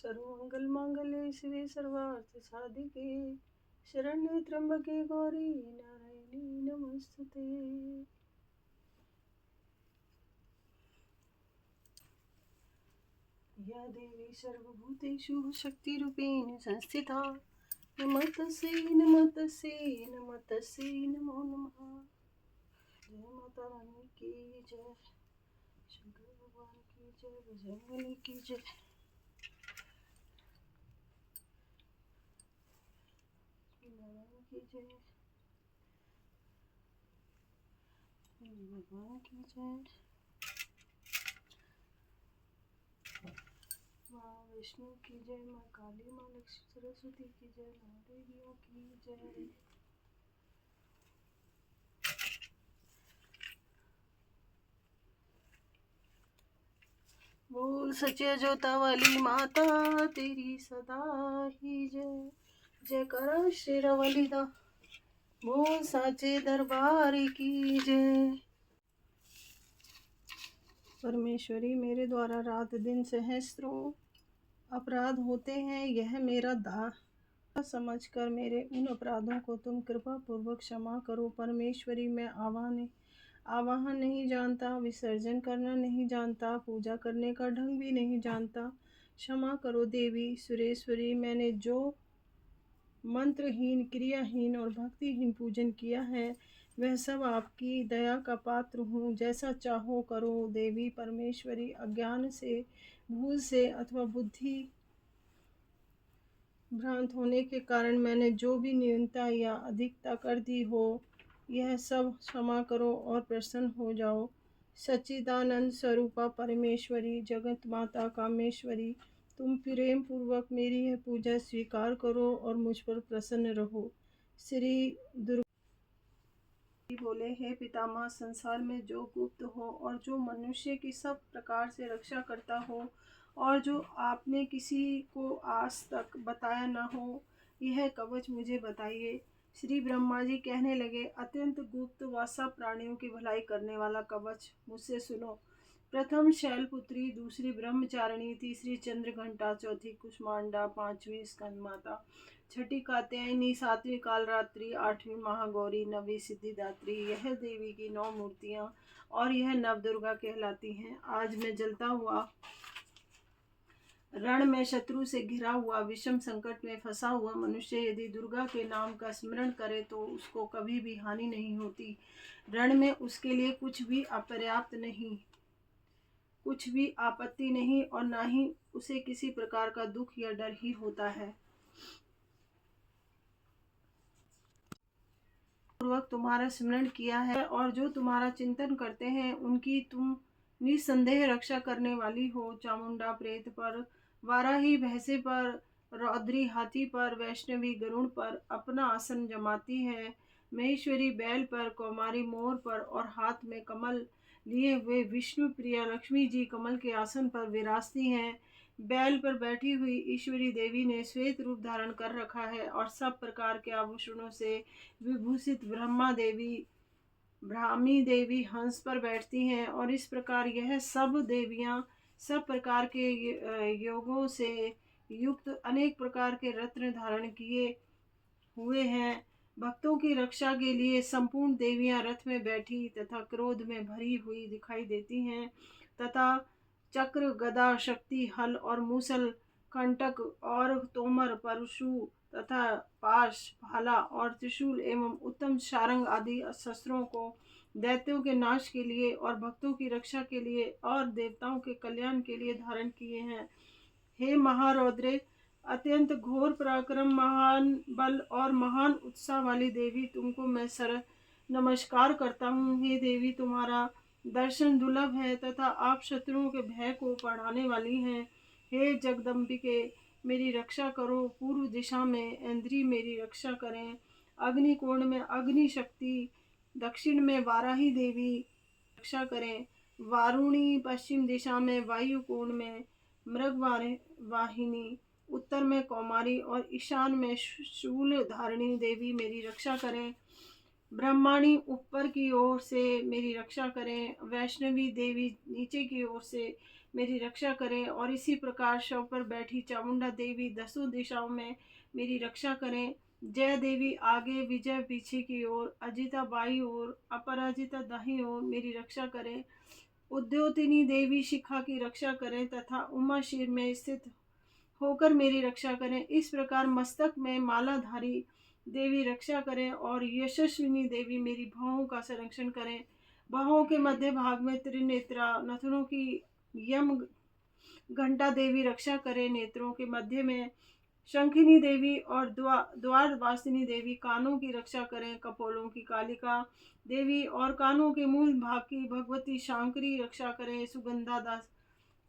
सर्वमंगल मांगल्ये शिवे सर्वार्थ साधिके शरण्ये त्र्यंबके गौरी नारायणी नमस्तुते। या देवी सर्वभूतेषु शक्तिरूपेण संस्थिता नमस्तस्यै नमस्तस्यै नमस्तस्यै नमो नमः। जय माता रानी की जय, शंकर भगवान की जय, बजरंगबली की जय। नारायण की जय, भगवान की जय। माँ विष्णु की जय, माँ काली, माँ लक्ष्मी सरस्वती की जय, माँ देवियों की जय। बोल सचे जोता वाली माता तेरी सदा ही जय। जय करा शेरावाली दा, बोल साचे दरबार की जय। परमेश्वरी मेरे द्वारा रात दिन सहस्त्रों अपराध होते हैं, यह मेरा दाह समझकर मेरे उन अपराधों को तुम कृपा पूर्वक क्षमा करो। परमेश्वरी मैं आवाहन नहीं जानता, विसर्जन करना नहीं जानता, पूजा करने का ढंग भी नहीं जानता, क्षमा करो देवी सुरेश्वरी। मैंने जो मंत्रहीन, क्रियाहीन और भक्तिहीन पूजन किया है वह सब आपकी दया का पात्र हूँ, जैसा चाहो करो देवी परमेश्वरी। अज्ञान से, भूल से अथवा बुद्धि भ्रांत होने के कारण मैंने जो भी न्यूनता या अधिकता कर दी हो यह सब क्षमा करो और प्रसन्न हो जाओ। सच्चिदानंद स्वरूपा परमेश्वरी, जगत माता कामेश्वरी, तुम प्रेम पूर्वक मेरी यह पूजा स्वीकार करो और मुझ पर प्रसन्न रहो। श्री दुर्गा बोले, हे पितामह, संसार में जो गुप्त हो और जो मनुष्य की सब प्रकार से रक्षा करता हो और जो आपने किसी को आज तक बताया न हो, यह कवच मुझे बताइए। श्री ब्रह्मा जी कहने लगे, अत्यंत गुप्त व सब प्राणियों की भलाई करने वाला कवच मुझसे सुनो। प्रथम शैलपुत्री, दूसरी ब्रह्मचारिणी, तीसरी चंद्रघंटा, चौथी कुष्मांडा, पांचवी स्कंदमाता, छठी कात्यायनी, सातवीं कालरात्रि, आठवीं महागौरी, नवीं सिद्धिदात्री। यह देवी की 9 मूर्तियां और यह नवदुर्गा कहलाती हैं। आज मैं जलता हुआ रण में शत्रु से घिरा हुआ, विषम संकट में फंसा हुआ मनुष्य यदि दुर्गा के नाम का स्मरण करे तो उसको कभी भी हानि नहीं होती। रण में उसके लिए कुछ भी अपर्याप्त नहीं, कुछ भी आपत्ति नहीं और ना ही उसे किसी प्रकार का दुख या डर ही होता है। पूर्वक तुम्हारा स्मरण किया है और जो तुम्हारा चिंतन करते हैं उनकी तुम निसंदेह रक्षा करने वाली हो। चामुंडा प्रेत पर, वाराही भैंसे पर, रौद्री हाथी पर, वैष्णवी गरुड़ पर अपना आसन जमाती है। महेश्वरी बैल पर, कौमारी मोर पर और हाथ में कमल लिए हुए विष्णु प्रिया लक्ष्मी जी कमल के आसन पर विराजती हैं। बैल पर बैठी हुई ईश्वरी देवी ने श्वेत रूप धारण कर रखा है और सब प्रकार के आभूषणों से विभूषित ब्राह्मी देवी हंस पर बैठती हैं और इस प्रकार यह सब देवियां सब प्रकार के योगों से युक्त अनेक प्रकार के रत्न धारण किए हुए हैं। भक्तों की रक्षा के लिए संपूर्ण देवियां रथ में बैठी तथा क्रोध में भरी हुई दिखाई देती हैं तथा चक्र, गदा, शक्ति, हल और मूसल, कंटक और तोमर, परशु तथा पाश, भाला और त्रिशूल एवं उत्तम सारंग आदि शस्त्रों को दैत्यों के नाश के लिए और भक्तों की रक्षा के लिए और देवताओं के कल्याण के लिए धारण किए हैं। हे महारौद्रे, अत्यंत घोर पराक्रम, महान बल और महान उत्साह वाली देवी, तुमको मैं नमस्कार करता हूँ। हे देवी, तुम्हारा दर्शन दुर्लभ है तथा आप शत्रुओं के भय को बढ़ाने वाली हैं। हे जगदम्बिके, मेरी रक्षा करो। पूर्व दिशा में इंद्री मेरी रक्षा करें, अग्निकोण में अग्नि शक्ति, दक्षिण में वाराही देवी रक्षा करें, वारुणी पश्चिम दिशा में वायु कोण में मृग वाहिनी, उत्तर में कौमारी और ईशान में शूल धारिणी देवी मेरी रक्षा करें। ब्रह्माणी ऊपर की ओर से मेरी रक्षा करें, वैष्णवी देवी नीचे की ओर से मेरी रक्षा करें। और इसी प्रकार शव पर बैठी चामुंडा देवी दसों दिशाओं में मेरी रक्षा करें। जय देवी आगे, विजय पीछे की ओर, अजिता बाई ओर, अपराजिता दाहिनी ओर मेरी रक्षा करें। उद्योतिनी देवी शिखा की रक्षा करें तथा उमा शीर में स्थित होकर मेरी रक्षा करें। इस प्रकार मस्तक में मालाधारी देवी रक्षा करें और यशस्विनी देवी मेरी भौहों का संरक्षण करें। भौहों के मध्य भाग में त्रिनेत्रा नथनों की यम घंटा देवी रक्षा करें। नेत्रों के मध्य में शंखिनी देवी और द्वार वासिनी देवी कानों की रक्षा करें। कपोलों की कालिका देवी और कानों के मूल भाग की भगवती शांकरी रक्षा करें। सुगंधा दास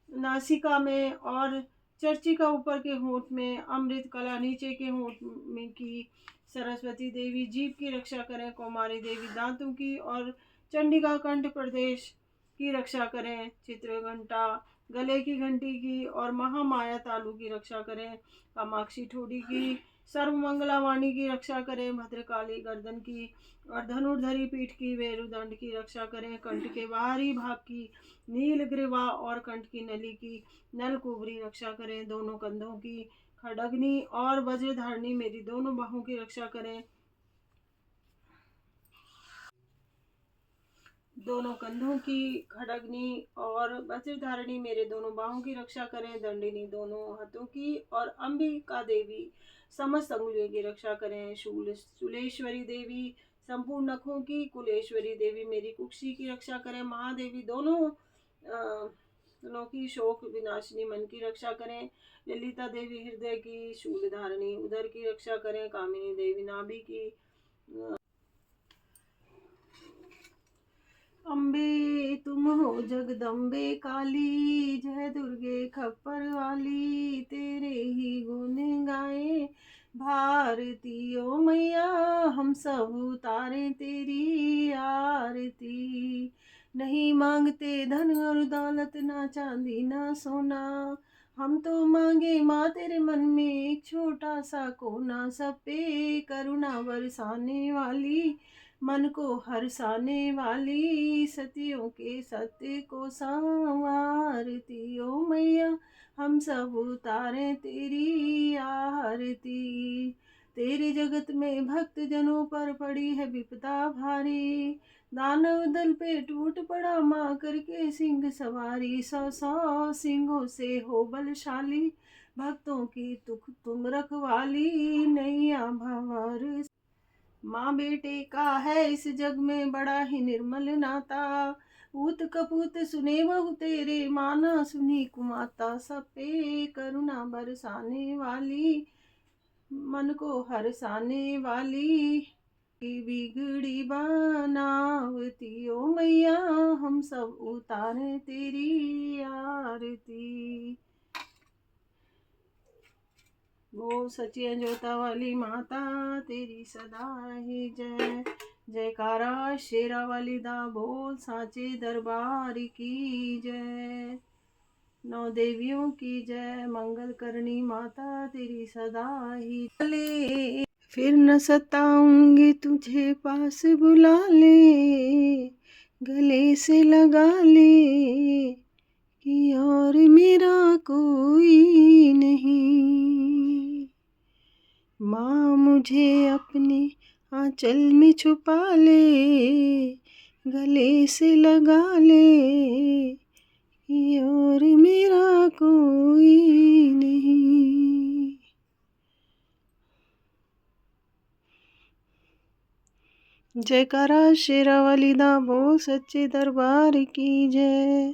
नासिका में और चर्चिका ऊपर के होंठ में, अमृत कला नीचे के होंठ में की सरस्वती देवी जीभ की रक्षा करें। कौमारी देवी दांतों की और चंडिका कंठ प्रदेश की रक्षा करें। चित्र घंटा गले की घंटी की और महामाया तालु की रक्षा करें। कामाक्षी ठोड़ी की सर्वमंगला वाणी की रक्षा करें। भद्रकाली गर्दन की और धनुर्धरी पीठ की वेरुदंड की रक्षा करें। कंठ के बाहरी भाग की नीलग्रीवा और कंठ की नली की नलकुबरी रक्षा करें। दोनों कंधों की खड़गनी और वज्रधारणी मेरी दोनों बाहों की रक्षा करें। दोनों कंधों की खड़गनी और वज्रधारणी मेरे दोनों बाहों की रक्षा करें। दंडिनी दोनों हाथों की और अंबिका देवी समस्त अंगुलियों की रक्षा करें। शूलेश्वरी देवी संपूर्ण नखों की, कुलेश्वरी देवी मेरी कुक्षी की रक्षा करें। महादेवी दोनों की शोक विनाशिनी मन की रक्षा करें। ललिता देवी हृदय की, शूलधारणी उदर की रक्षा करें। कामिनी देवी नाभि की। अम्बे तुम हो जगदम्बे काली, जय दुर्गे खप्पर वाली, तेरे ही गुण गाए भारती ओ मैया, हम सब उतारे तेरी आरती। नहीं मांगते धन और दौलत, ना चांदी ना सोना, हम तो मांगे माँ तेरे मन में एक छोटा सा कोना। सब पे करुणा बरसाने वाली, मन को हरसाने वाली, सतियों के सत्य को संवारती ओ मैया, हम सब उतारे तेरी आरती। तेरे जगत में भक्त जनों पर पड़ी है विपदा भारी, दानव दल पे टूट पड़ा माँ करके सिंह सवारी। 100 सिंहों से हो बलशाली, भक्तों की तुम रखवाली। नैया भंवर माँ बेटे का है इस जग में बड़ा ही निर्मल नाता, पूत कपूत सुने बहु तेरे, माना सुनी कुमाता। सब पे करुणा बरसाने वाली, मन को हरसाने वाली, बिगड़ी बनावती ओ मैया, हम सब उतारे तेरी आरती। बोल सच्ची अंजोता वाली माता तेरी सदा ही जय। जयकारा शेरा वाली दा बोल साचे दरबार की जय। 9 देवियों की जय। मंगल करनी माता तेरी सदा ही चले। फिर न सताऊंगी तुझे पास बुला ले, गले से लगा ले कि और मेरा कोई नहीं। माँ मुझे अपने आंचल में छुपा ले, गले से लगा ले कि और मेरा कोई नहीं। जयकारा शेरा वाली दा बोल सच्चे दरबार की जय।